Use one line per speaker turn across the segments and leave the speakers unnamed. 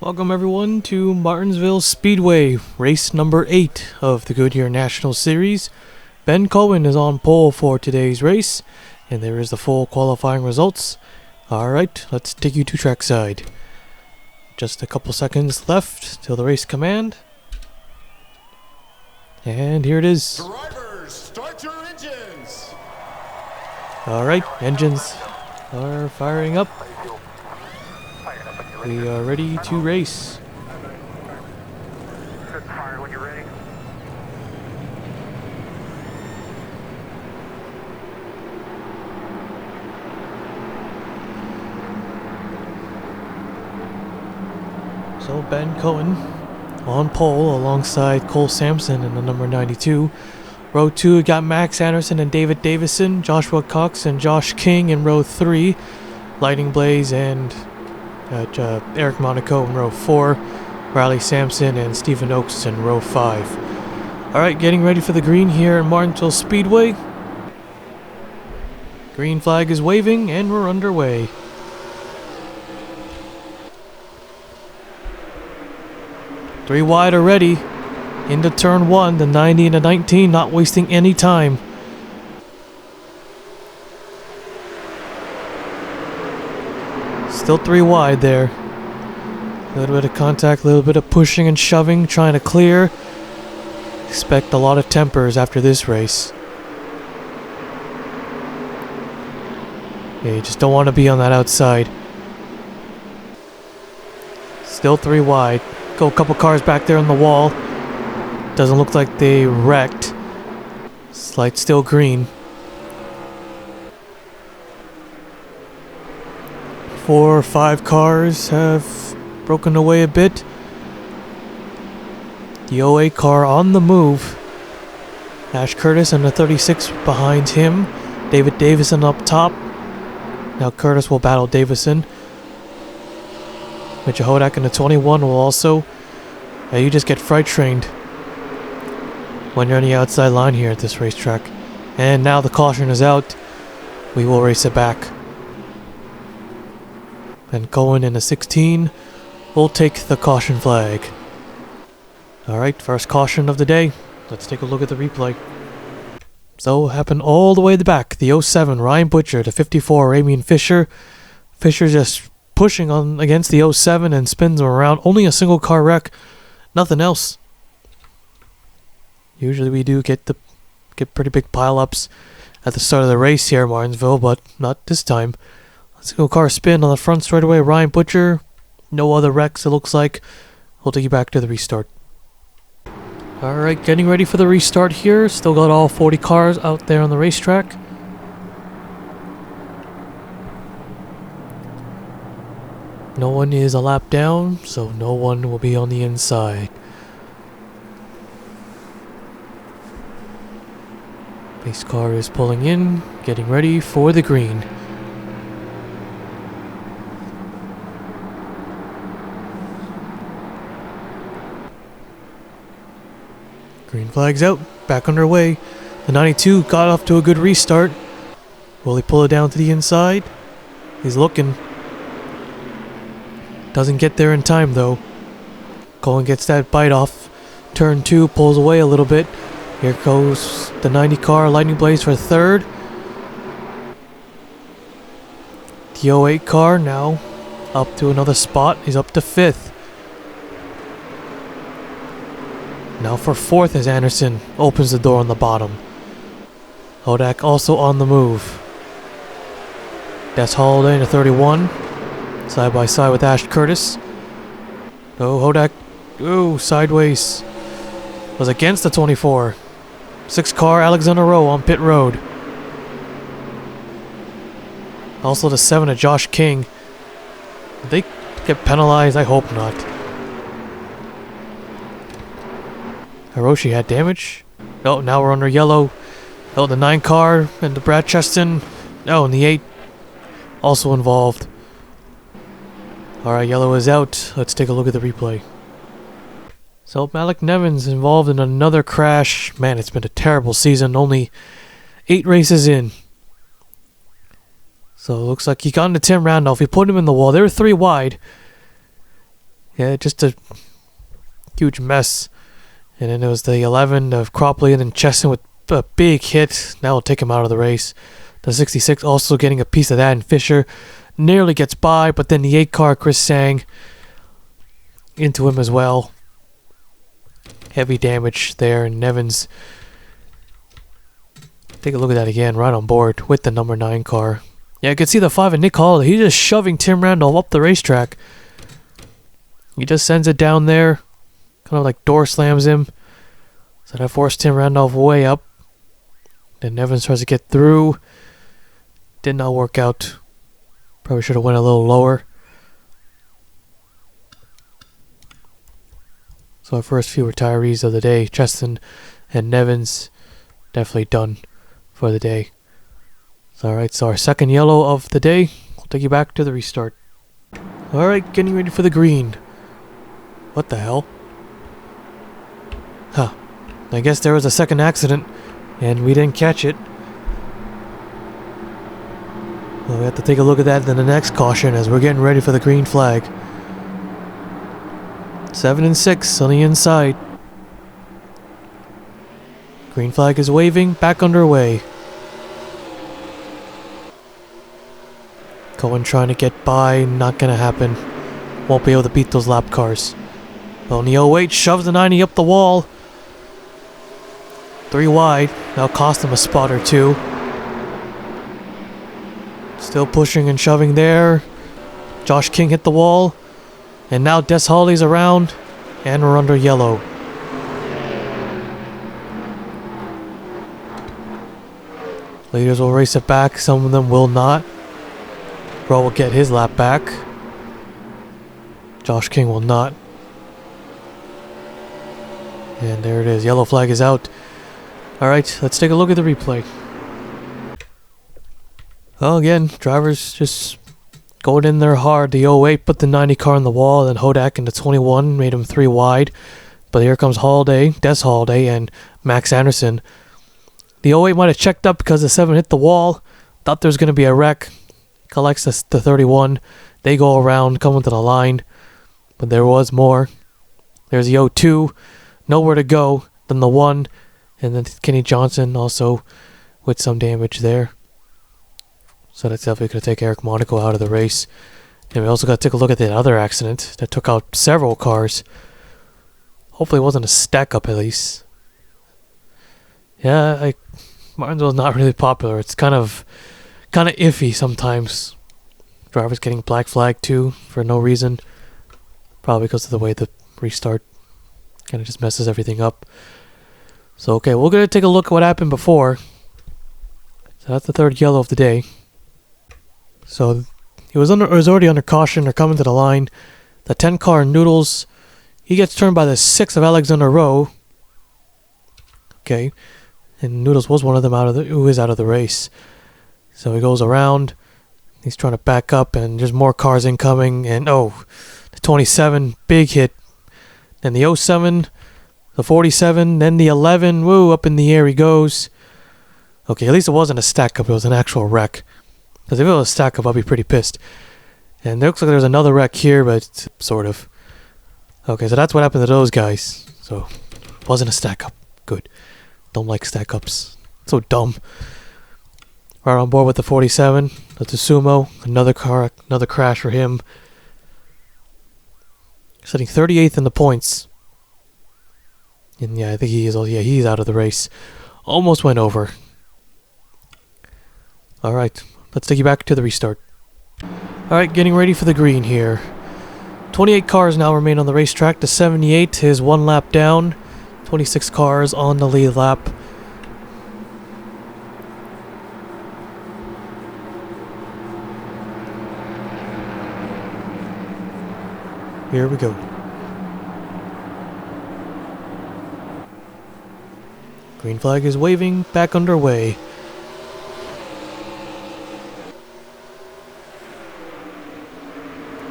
Welcome everyone to Martinsville Speedway, race number 8 of the Goodyear National Series. Ben Cohen is on pole for today's race, and there is the full qualifying results. Alright, let's take you to trackside. Just a couple seconds left till the race command. And here it is.
Drivers, start your engines!
Alright, engines are firing up. We are ready to race.
Fire when you're ready.
So Ben Cohen on pole alongside Cole Sampson in the number 92. Row 2 got Max Anderson and David Davison, Joshua Cox and Josh King in row 3. Lightning Blaze and Eric Monaco in row 4. Riley Sampson and Stephen Oakes in row 5. Alright, getting ready for the green here at Martinsville Speedway. Green flag is waving and we're underway. Three wide already. Into turn 1, the 90 and the 19, not wasting any time. Still 3 wide there. A little bit of contact, a little bit of pushing and shoving, trying to clear. Expect a lot of tempers after this race. Yeah, you just don't want to be on that outside. Still 3 wide. Go a couple cars back there on the wall. Doesn't look like they wrecked. Light still green. 4 or 5 cars have broken away a bit. The 08 car on the move. Ash Curtis and the 36 behind him. David Davison up top. Now Curtis will battle Davison. Mitch Hodak in the 21 will also. You just get freight trained when you're on the outside line here at this racetrack. And now the caution is out. We will race it back. And Cohen in the 16 will take the caution flag. Alright, first caution of the day. Let's take a look at the replay. So, happened all the way at the back. The 07, Ryan Butcher, the 54, Ramian Fisher. Fisher just pushing on against the 07 and spins him around. Only a single car wreck. Nothing else. Usually we do get pretty big pile-ups at the start of the race here at Martinsville, but not this time. Single car spin on the front straightaway. Ryan Butcher. No other wrecks, it looks like. We'll take you back to the restart. Alright, getting ready for the restart here. Still got all 40 cars out there on the racetrack. No one is a lap down, so no one will be on the inside. Pace car is pulling in, getting ready for the green. Green flag's out, back underway. The 92 got off to a good restart. Will he pull it down to the inside? He's looking. Doesn't get there in time though. Cohen gets that bite off. Turn 2 pulls away a little bit. Here goes the 90 car, Lightning Blaze for third. The 08 car now up to another spot. He's up to 5th. Now for 4th as Anderson opens the door on the bottom. Hodak also on the move. That's Holiday in the 31. Side by side with Ash Curtis. Oh, Hodak. Oh, sideways. Was against the 24. 6 car Alexander Rowe on pit road. Also the 7 of Josh King. Did they get penalized? I hope not. Hiroshi had damage. Oh, now we're under yellow. Oh, the 9 car and the Brad Cheston. Oh, and the 8 also involved. Alright, yellow is out. Let's take a look at the replay. So, Malik Nevins involved in another crash. Man, it's been a terrible season. Only 8 races in. So, it looks like he got into Tim Randolph. He put him in the wall. They were 3 wide. Yeah, just a huge mess. And then it was the 11 of Cropley and then Chesson with a big hit. Now will take him out of the race. The 66 also getting a piece of that, and Fisher nearly gets by, but then the 8 car, Chris Sang, into him as well. Heavy damage there, and Nevins, take a look at that again, right on board with the number 9 car. Yeah, I could see the 5 of Nick Holiday. He's just shoving Tim Randall up the racetrack. He just sends it down there, kind of like door slams him. So that forced Tim Randolph way up. Then Nevins tries to get through. Did not work out. Probably should have went a little lower. So our first few retirees of the day, Cheston and Nevins, definitely done for the day. Alright, so our second yellow of the day. We'll take you back to the restart. Alright, getting ready for the green. What the hell? Huh. I guess there was a second accident, and we didn't catch it. Well, we have to take a look at that in the next caution as we're getting ready for the green flag. 7 and 6 on the inside. Green flag is waving, back underway. Cohen trying to get by, not gonna happen. Won't be able to beat those lap cars. Well, the 08 shoves the 90 up the wall. 3 wide. That'll cost him a spot or 2. Still pushing and shoving there. Josh King hit the wall. And now Des Holly's around. And we're under yellow. Leaders will race it back. Some of them will not. Bro will get his lap back. Josh King will not. And there it is. Yellow flag is out. Alright, let's take a look at the replay. Well, again, drivers just going in there hard. The 08 put the 90 car on the wall, then Hodak in the 21 made him 3 wide. But here comes Holiday, Des Holiday, and Max Anderson. The 08 might have checked up because the 7 hit the wall. Thought there was going to be a wreck. Collects the 31. They go around, come into the line. But there was more. There's the 02. Nowhere to go. Then the 1. And then Kenny Johnson also with some damage there. So that's definitely going to take Eric Monaco out of the race. And we also got to take a look at the other accident that took out several cars. Hopefully it wasn't a stack up at least. Yeah, Martinsville is not really popular. It's kind of iffy sometimes. Drivers getting black flag too for no reason. Probably because of the way the restart kind of just messes everything up. So okay, we're going to take a look at what happened before. So that's the third yellow of the day. So he was already under caution. They're coming to the line. The 10 car Noodles, he gets turned by the 6 of Alexander Rowe. Okay, and Noodles was one of them who is out of the race. So he goes around. He's trying to back up, and there's more cars incoming. And the 27, big hit. Then the 07, the 47, then the 11. Woo, up in the air he goes. Okay, at least it wasn't a stack up. It was an actual wreck. Because if it was a stack up, I'd be pretty pissed. And it looks like there's another wreck here, but sort of. Okay, so that's what happened to those guys. So, it wasn't a stack up. Good. Don't like stack ups. So dumb. Right on board with the 47. That's a Sumo. Another car, another crash for him. Sitting 38th in the points. And yeah, I think he is. Yeah, he's out of the race. Almost went over. Alright, let's take you back to the restart. Alright, getting ready for the green here. 28 cars now remain on the racetrack. The 78 is 1 lap down. 26 cars on the lead lap. Here we go. Green flag is waving, back underway.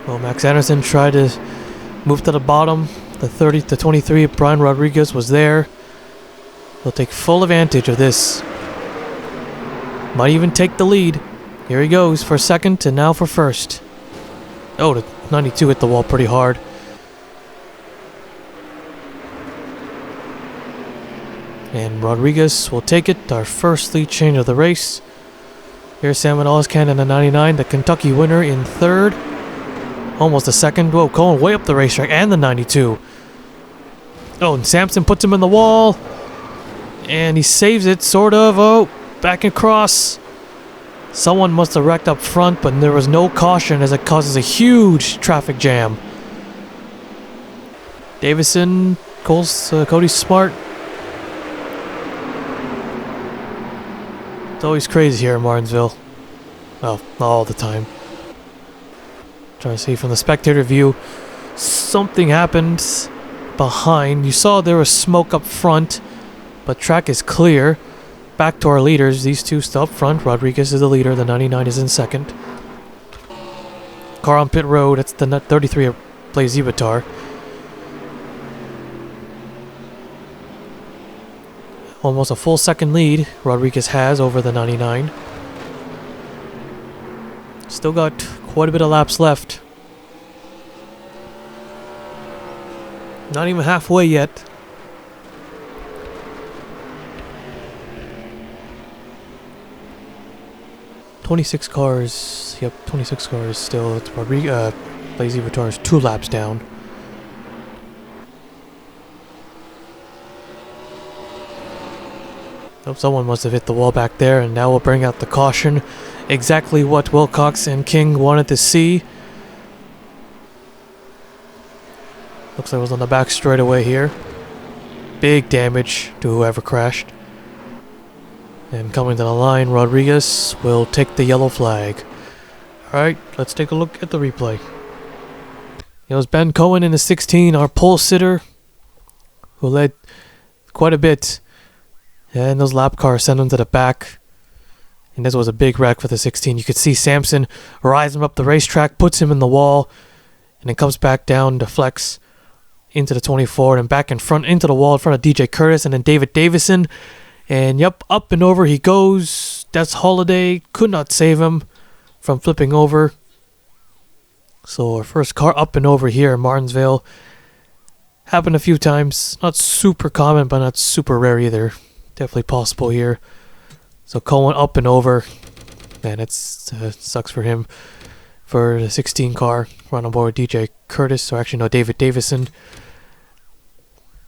Well, Max Anderson tried to move to the bottom. The 30 to 23, Brian Rodriguez was there. He'll take full advantage of this. Might even take the lead. Here he goes for second and now for first. Oh, the 92 hit the wall pretty hard. And Rodriguez will take it. Our first lead change of the race. Here's Sam Oscan in the 99, the Kentucky winner in third. Almost a second. Whoa, Cohen way up the racetrack, and the 92. Oh, and Sampson puts him in the wall. And he saves it, sort of. Oh, back across. Someone must have wrecked up front, but there was no caution as it causes a huge traffic jam. Davison, Cody Smart. It's always crazy here in Martinsville. Well, not all the time. Trying to see from the spectator view. Something happened behind. You saw there was smoke up front, but track is clear. Back to our leaders. These two still up front. Rodriguez is the leader. The 99 is in second. Car on pit road. It's the 33 of Blaze Ibitar. Almost a full second lead Rodriguez has over the 99. Still got quite a bit of laps left. Not even halfway yet. "26 cars. Yep, 26 cars still. It's Blaze Ibitar is 2 laps down. Oh, someone must have hit the wall back there, and now we'll bring out the caution. Exactly what Wilcox and King wanted to see. Looks like it was on the back straightaway here. Big damage to whoever crashed. And coming to the line, Rodriguez will take the yellow flag. Alright, let's take a look at the replay. It was Ben Cohen in the 16, our pole sitter, who led quite a bit. And those lap cars sent him to the back. And this was a big wreck for the 16. You could see Sampson rise him up the racetrack, puts him in the wall, and then comes back down, deflects into the 24, and back in front, into the wall in front of DJ Curtis, and then David Davison. And yep, up and over he goes. That's Holiday. Could not save him from flipping over. So our first car up and over here in Martinsville. Happened a few times. Not super common, but not super rare either. Definitely possible here. So Cohen up and over. Man, it sucks for him. For the 16 car, run on board DJ Curtis, or actually no, David Davison.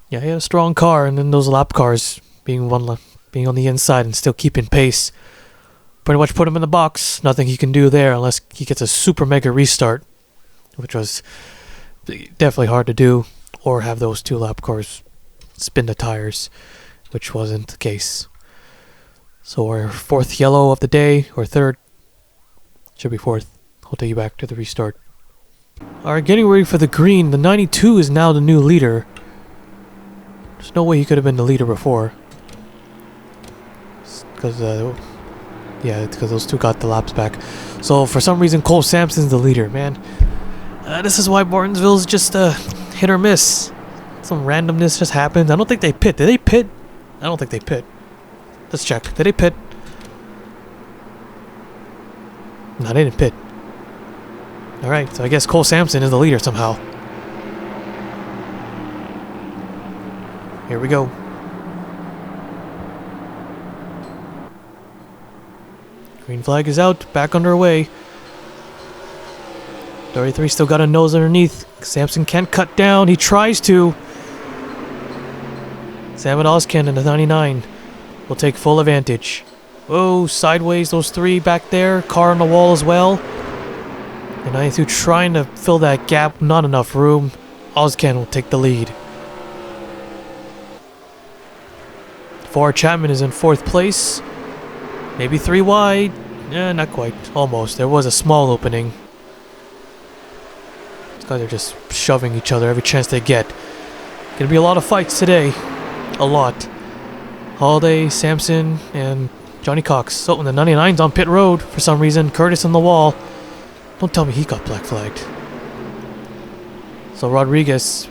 Yeah, he had a strong car, and then those lap cars being on the inside and still keeping pace. Pretty much put him in the box. Nothing he can do there unless he gets a super mega restart, which was definitely hard to do, or have those 2 lap cars spin the tires, which wasn't the case. So our 4th yellow of the day, or 3rd, should be 4th. I'll take you back to the restart. Alright, getting ready for the green. The 92 is now the new leader. There's no way he could have been the leader before. Because, yeah, it's because those 2 got the laps back. So for some reason, Cole Sampson's the leader, man. This is why Martinsville's just hit or miss. Some randomness just happens. I don't think they pit. Did they pit? I don't think they pit. Let's check. Did they pit? No, they didn't pit. Alright, so I guess Cole Sampson is the leader somehow. Here we go. Green flag is out. Back underway. 33 still got a nose underneath. Sampson can't cut down. He tries to. Sam and Oscan in the 99 will take full advantage. Whoa, sideways, those 3 back there. Car on the wall as well. And 92 trying to fill that gap. Not enough room. Oscan will take the lead. 4 Chapman is in 4th place. Maybe 3 wide. Yeah, not quite. Almost. There was a small opening. These guys are just shoving each other every chance they get. Gonna be a lot of fights today. A lot. Holiday, Sampson, and Johnny Cox. So when the 99's on pit road for some reason, Curtis on the wall. Don't tell me he got black flagged. So Rodriguez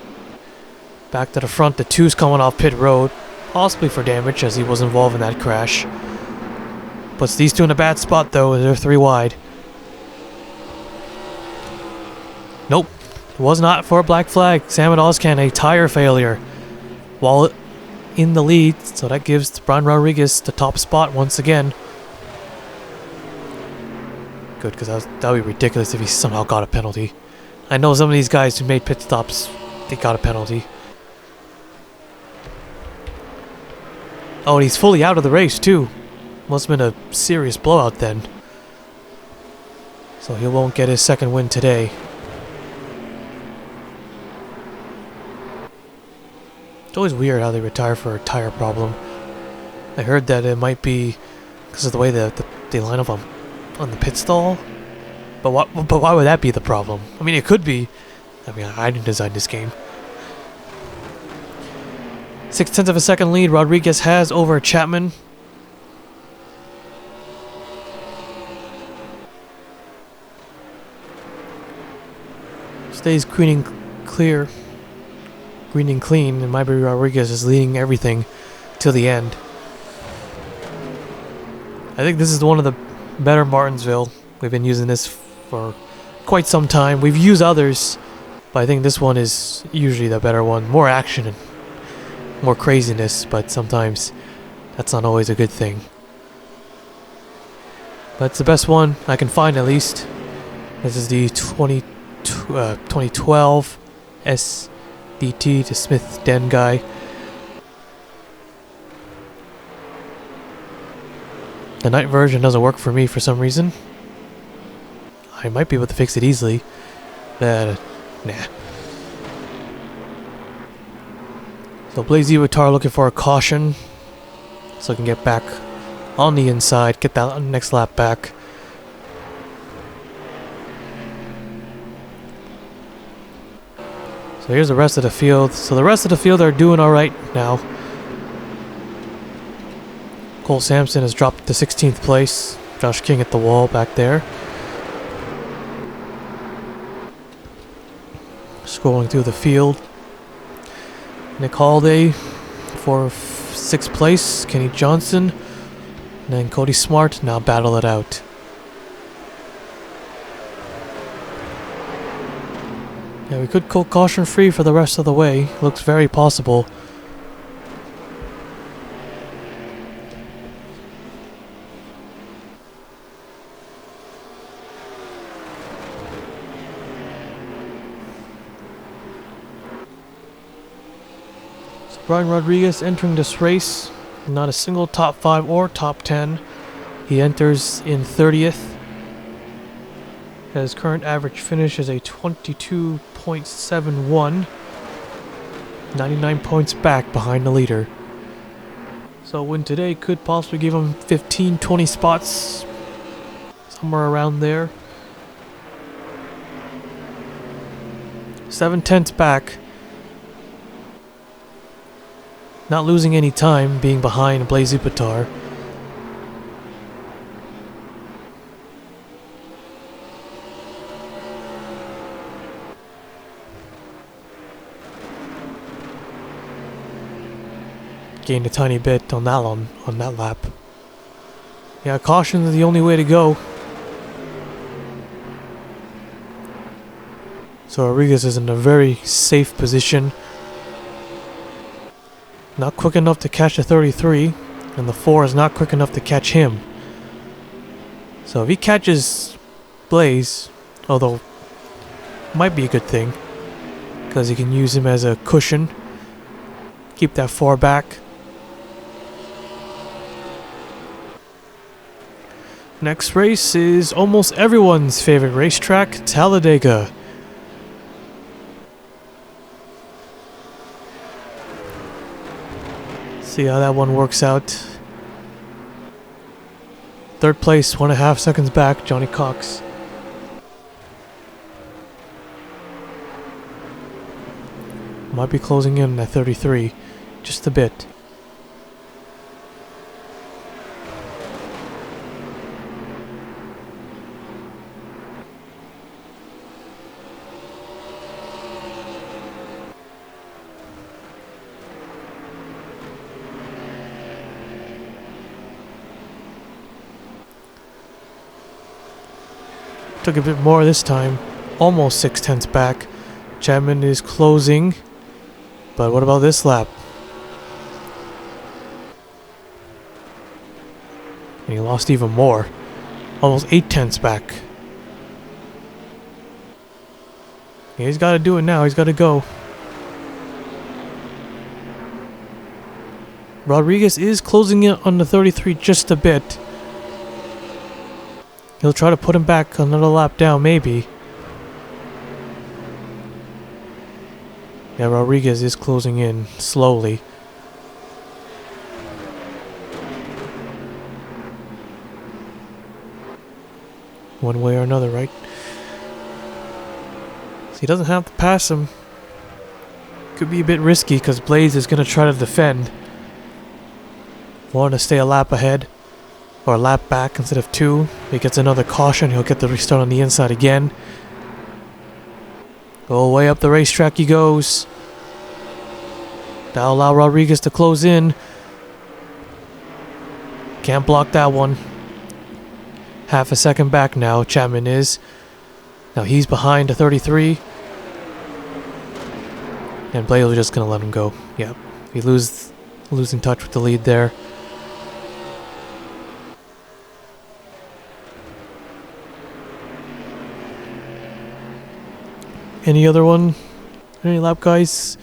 back to the front. The 2's coming off pit road. Possibly for damage as he was involved in that crash. Puts these 2 in a bad spot though. They're 3 wide. Nope. It was not for a black flag. Sam and Oscan, a tire failure. While in the lead, so that gives Brian Rodriguez the top spot once again. Good, because that would be ridiculous if he somehow got a penalty. I know some of these guys who made pit stops, they got a penalty. Oh, and he's fully out of the race too. Must have been a serious blowout then. So he won't get his second win today. It's always weird how they retire for a tire problem. I heard that it might be because of the way they line up on the pit stall. But why would that be the problem? I mean, it could be. I mean, I didn't design this game. 0.6 of a second lead Rodriguez has over Chapman. Stays green and clean, and Maybe Rodriguez is leading everything till the end. I think this is one of the better Martinsville. We've been using this for quite some time. We've used others, but I think this one is usually the better one. More action and more craziness, but sometimes that's not always a good thing. But it's the best one I can find, at least. This is the 2012 SDT to Smith Den guy. The night version doesn't work for me for some reason. I might be able to fix it easily. Nah. So Blaise Iwatar looking for a caution, so he can get back on the inside, get that next lap back. So here's the rest of the field. So the rest of the field are doing alright now. Cole Sampson has dropped to 16th place. Josh King at the wall back there. Scrolling through the field. Nick Holiday for 6th place. Kenny Johnson. And then Cody Smart now battle it out. Yeah, we could go caution free for the rest of the way. Looks very possible. So Brian Rodriguez entering this race. Not a single top 5 or top 10. He enters in 30th. His current average finish is a 22.71. 99 points back behind the leader. So a win today could possibly give him 15, 20 spots. Somewhere around there. 7/10 back. Not losing any time being behind Blaise Iwatar. Gained a tiny bit on that lap. Yeah, caution is the only way to go. So Rodriguez is in a very safe position. Not quick enough to catch the 33, and the 4 is not quick enough to catch him. So if he catches Blaise, although might be a good thing, because he can use him as a cushion, keep that 4 back. Next race is almost everyone's favorite racetrack, Talladega. See how that one works out. 3rd place, 1.5 seconds back, Johnny Cox. Might be closing in at 33, just a bit. Took a bit more this time, almost 6/10 back. Chapman is closing, but what about this lap? And he lost even more. Almost 8/10 back. Yeah, he's got to do it now. He's got to go. Rodriguez is closing in on the 33 just a bit. He'll try to put him back another lap down, maybe. Yeah, Rodriguez is closing in slowly. One way or another, right? So he doesn't have to pass him. Could be a bit risky because Blaze is going to try to defend. Want to stay a lap ahead. Or a lap back instead of 2. If he gets another caution, he'll get the restart on the inside again. Go way up the racetrack he goes. That'll allow Rodriguez to close in. Can't block that one. Half a second back now, Chapman is. Now he's behind the 33. And Blaze is just going to let him go. Yep. He losing touch with the lead there. Any other one? Any lap guys?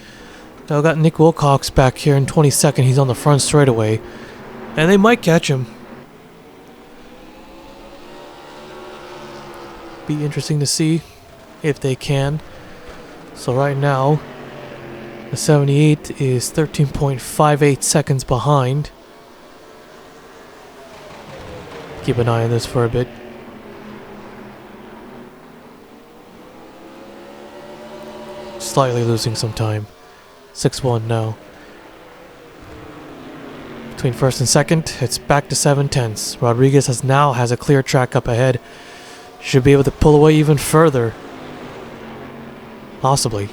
Now got Nick Wilcox back here in 22nd. He's on the front straightaway. And they might catch him. Be interesting to see if they can. So right now, the 78 is 13.58 seconds behind. Keep an eye on this for a bit. Slightly losing some time. 6-1 now. Between first and second, it's back to 7/10. Rodriguez has a clear track up ahead. Should be able to pull away even further. Possibly.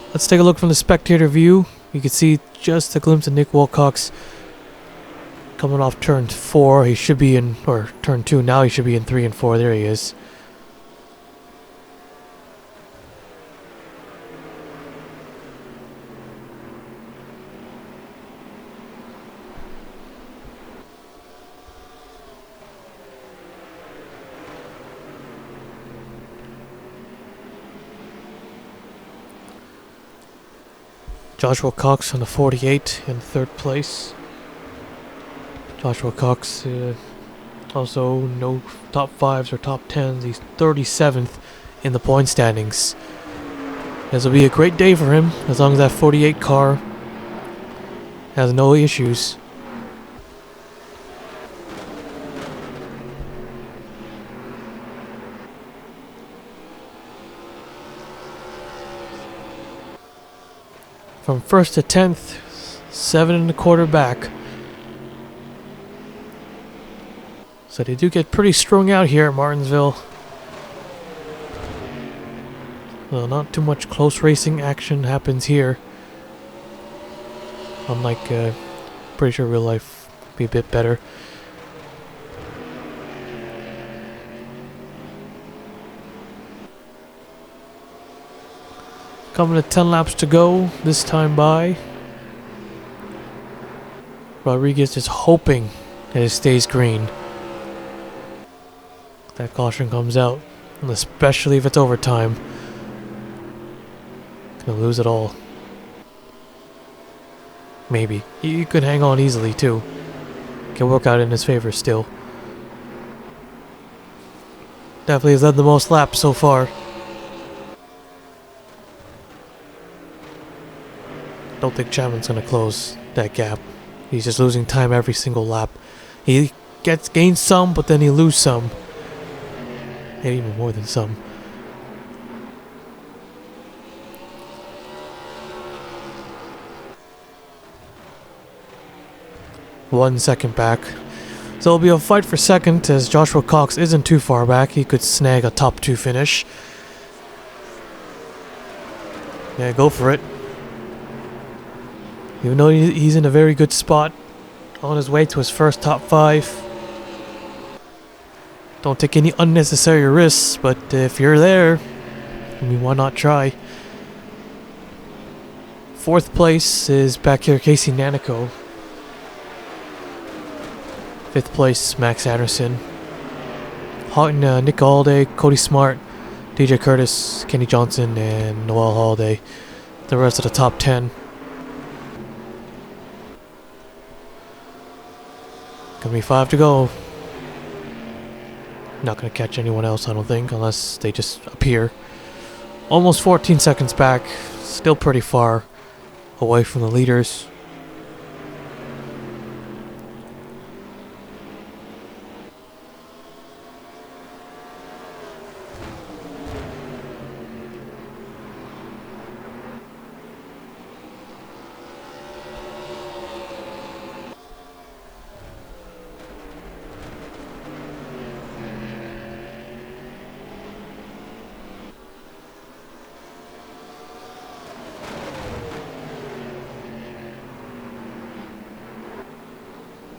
Let's take a look from the spectator view. You can see just a glimpse of Nick Wilcox coming off turn 4. He should be in, or turn 2. Now he should be in 3 and 4. There he is. Joshua Cox on the 48 in 3rd place. Joshua Cox also no top 5s or top 10s. He's 37th in the point standings. This will be a great day for him as long as that 48 car has no issues. From 1st to 10th, 7 1/4 back. So they do get pretty strung out here at Martinsville. Well, not too much close racing action happens here. Unlike, pretty sure real life would be a bit better. Coming to 10 laps to go this time by. Rodriguez is hoping that it stays green. That caution comes out, and especially if it's overtime. Gonna lose it all. Maybe. He could hang on easily too. Can work out in his favor still. Definitely has led the most laps so far. Don't think Chapman's gonna close that gap. He's just losing time every single lap. He gains some, but then he loses some. And even more than some. One second back. So it'll be a fight for second as Joshua Cox isn't too far back. He could snag a top 2 finish. Yeah, go for it. Even though he's in a very good spot on his way to his first top 5. Don't take any unnecessary risks, but if you're there, I mean, why not try? 4th place is back here Casey Nanico. 5th place, Max Anderson. Nick Holiday, Cody Smart, DJ Curtis, Kenny Johnson, and Noel Holiday. The rest of the top 10. Gonna be 5 to go. Not gonna catch anyone else, I don't think, unless they just appear. Almost 14 seconds back. Still pretty far away from the leaders.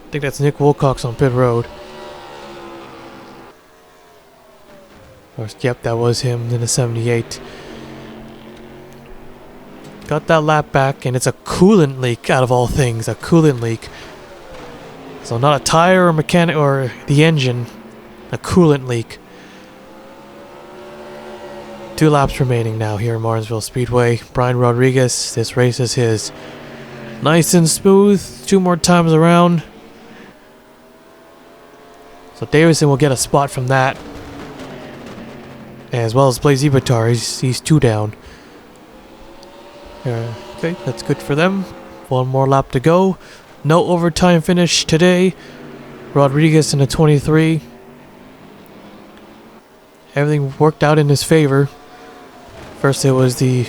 I think that's Nick Wilcox on pit road. Yep, that was him in the 78. Got that lap back, and it's a coolant leak out of all things. A coolant leak. So not a tire or mechanic or the engine. A coolant leak. 2 laps remaining now here in Martinsville Speedway. Brian Rodriguez, this race is his. Nice and smooth. 2 more times around. So Davison will get a spot from that. As well as Blaze Ibitar, he's 2 down. Okay, that's good for them. 1 more lap to go. No overtime finish today. Rodriguez in the 23. Everything worked out in his favor. First it was the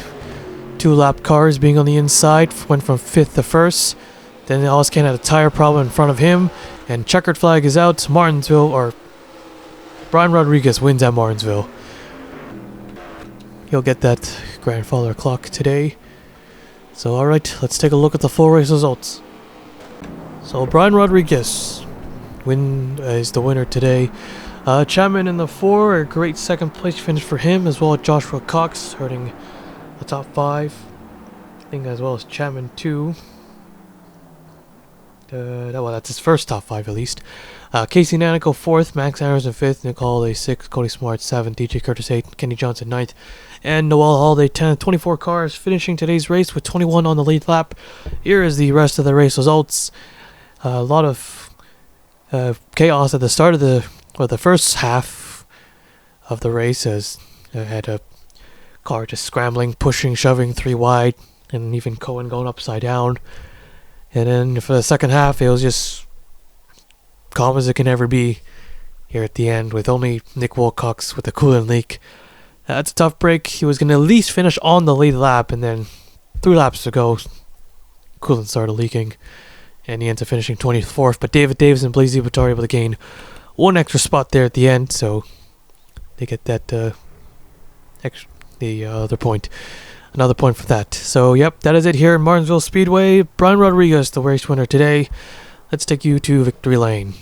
2 lap cars being on the inside. Went from 5th to 1st. Then Oscan had a tire problem in front of him. And checkered flag is out. Martinsville, or Brian Rodriguez wins at Martinsville. He'll get that grandfather clock today. So alright, let's take a look at the full race results. So Brian Rodriguez is the winner today. Chapman in the 4, a great 2nd place finish for him, as well as Joshua Cox hurting the top 5. I think as well as Chapman 2. Well, that's his first top 5 at least. Casey Nanico 4th, Max Anderson 5th, Nick Holiday 6th, Cody Smart 7th, DJ Curtis 8th, Kenny Johnson 9th, and Noel Holiday 10th. 24 cars finishing today's race with 21 on the lead lap. Here is the rest of the race results. A lot of chaos at the start of the first half of the race, as I had a car just scrambling, pushing, shoving 3 wide, and even Cohen going upside down. And then for the second half, it was just calm as it can ever be here at the end, with only Nick Wilcox with a coolant leak. That's a tough break. He was going to at least finish on the lead lap, and then 3 laps to go, coolant started leaking, and he ends up finishing 24th. But David Davis and Blaze Ibitar able to gain 1 extra spot there at the end, so they get that other point. Another point for that. So, yep, that is it here in Martinsville Speedway. Brian Rodriguez, the race winner today. Let's take you to victory lane.